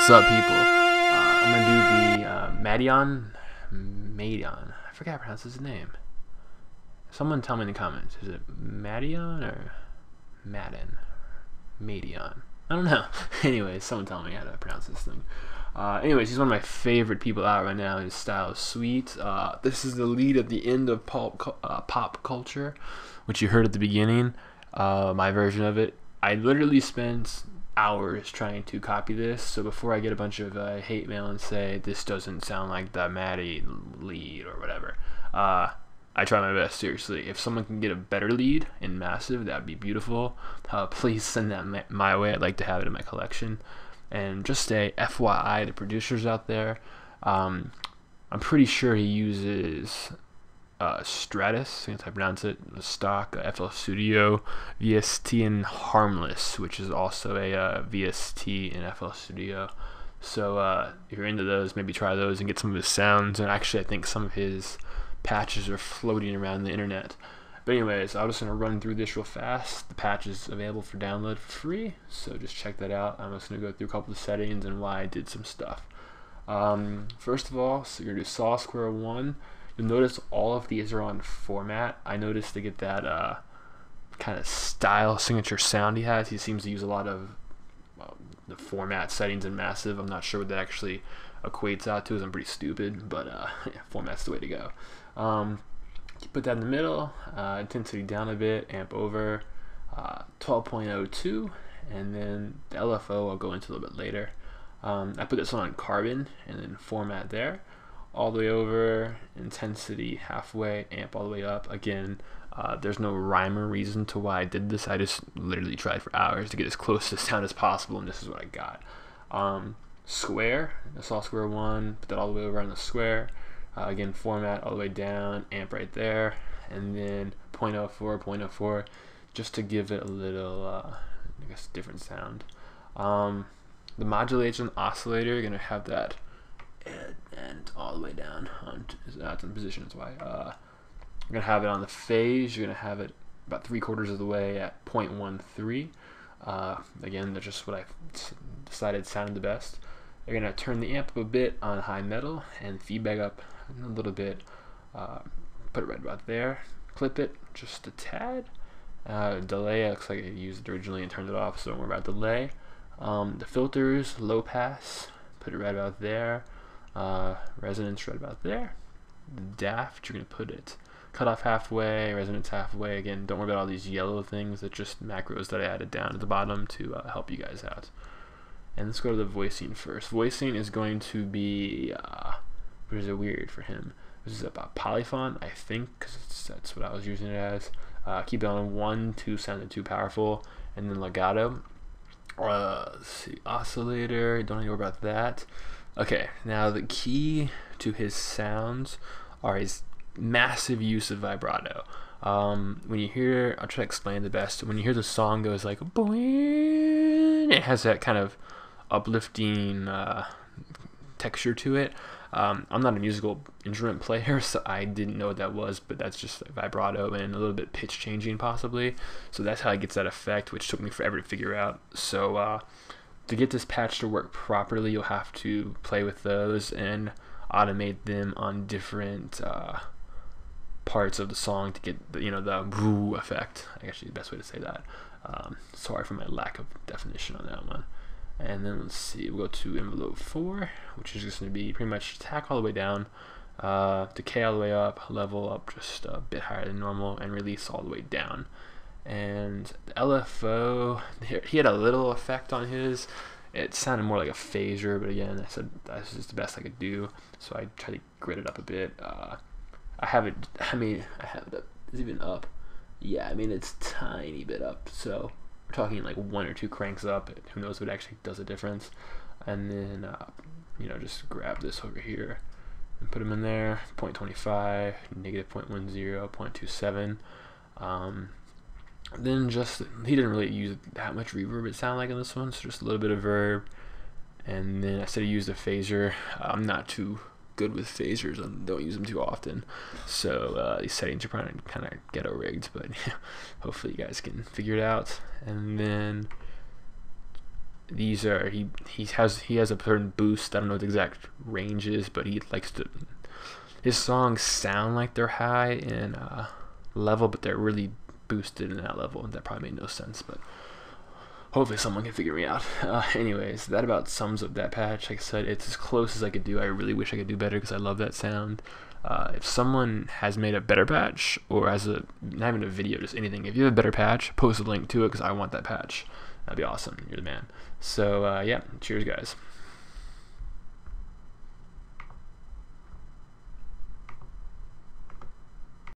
What's up, people? I'm gonna do the Madeon. I forgot how to pronounce his name. Someone tell me in the comments. Is it Madeon or Madeon? Madeon. I don't know. Anyways, someone tell me how to pronounce this thing. Anyways, he's one of my favorite people out right now. His style is sweet. This is the lead at the end of Pop Culture, which you heard at the beginning. My version of it. I literally spent hours trying to copy this, so before I get a bunch of hate mail and say this doesn't sound like the Midi lead or whatever, I try my best. Seriously, if someone can get a better lead in Massive, that'd be beautiful. Please send that my way. I'd like to have it in my collection. And just a FYI, the producers out there, I'm pretty sure he uses Stratus, I think that's how I pronounce it, the stock FL Studio, VST, and Harmless, which is also a VST in FL Studio. So if you're into those, maybe try those and get some of his sounds. And actually, I think some of his patches are floating around the internet. But anyways, I'm just going to run through this real fast. The patch is available for download for free, so just check that out. I'm just going to go through a couple of settings and why I did some stuff. First of all, so you're going to do saw square 1. You'll notice all of these are on format. I noticed to get that kind of style signature sound he has. He seems to use a lot of the format settings in Massive. I'm not sure what that actually equates out to, as I'm pretty stupid, but yeah, format's the way to go. Put that in the middle, intensity down a bit, amp over, 12.02, and then the LFO I'll go into a little bit later. I put this on carbon and then format there. All the way over, intensity halfway, amp all the way up. Again, there's no rhyme or reason to why I did this. I just literally tried for hours to get as close to sound as possible, and this is what I got. Square, I saw square 1, put that all the way over on the square. Again, format all the way down, amp right there, and then 0.04, 0.04, just to give it a little, I guess, different sound. The modulation oscillator, you're gonna have that and all the way down on that's in position. That's why you're gonna have it on the phase. You're gonna have it about 3/4 of the way at 0.13. Again, that's just what I decided sounded the best. You're gonna turn the amp up a bit on high metal and feedback up a little bit. Put it right about there. Clip it just a tad. Delay, it looks like I used it originally and turned it off, so don't worry about delay. The filters, low pass, put it right about there. Resonance right about there. The daft, you're gonna put it cut off halfway, resonance halfway. Again, don't worry about all these yellow things. That's just macros that I added down at the bottom to help you guys out. And let's go to the voicing first. Voicing is going to be what is it weird for him? This is about polyphon, I think, because that's what I was using it as. Keep it on 1, 2 sounded too powerful, and then legato. Let's see, oscillator. Don't know about that. Okay, now the key to his sounds are his massive use of vibrato. When you hear, I'll try to explain the best. When you hear the song goes like boing, it has that kind of uplifting texture to it. I'm not a musical instrument player, so I didn't know what that was, but that's just like vibrato and a little bit pitch changing possibly. So that's how it gets that effect, which took me forever to figure out. So to get this patch to work properly, you'll have to play with those and automate them on different parts of the song to get the, the woo effect. Actually, the best way to say that. Sorry for my lack of definition on that one. And then let's see, we'll go to envelope 4, which is just going to be pretty much attack all the way down, decay all the way up, level up just a bit higher than normal, and release all the way down. And the LFO, he had a little effect on his. It sounded more like a phaser, but again, I said that's just the best I could do, so I tried to grit it up a bit. I have it up. It's even up. Yeah, I mean, it's tiny bit up, so we're talking like 1 or 2 cranks up. Who knows what actually does a difference? And then, just grab this over here and put them in there. 0.25, negative 0.10, 0.27. Then he didn't really use that much reverb, it sounded like, in this one, so just a little bit of verb. And then I said I used a phaser. I'm not too good with phasers and don't use them too often, so these settings are probably kind of ghetto rigged, but hopefully you guys can figure it out. And then these are he has a certain boost. I don't know what the exact range is, but he likes to, his songs sound like they're high in level, but they're really boosted in that level. That probably made no sense, but hopefully someone can figure me out. Anyways, that about sums up that patch. Like I said, it's as close as I could do. I really wish I could do better because I love that sound. If someone has made a better patch, or has a, not even a video, just anything, if you have a better patch, post a link to it because I want that patch. That'd be awesome. You're the man. So yeah, cheers guys.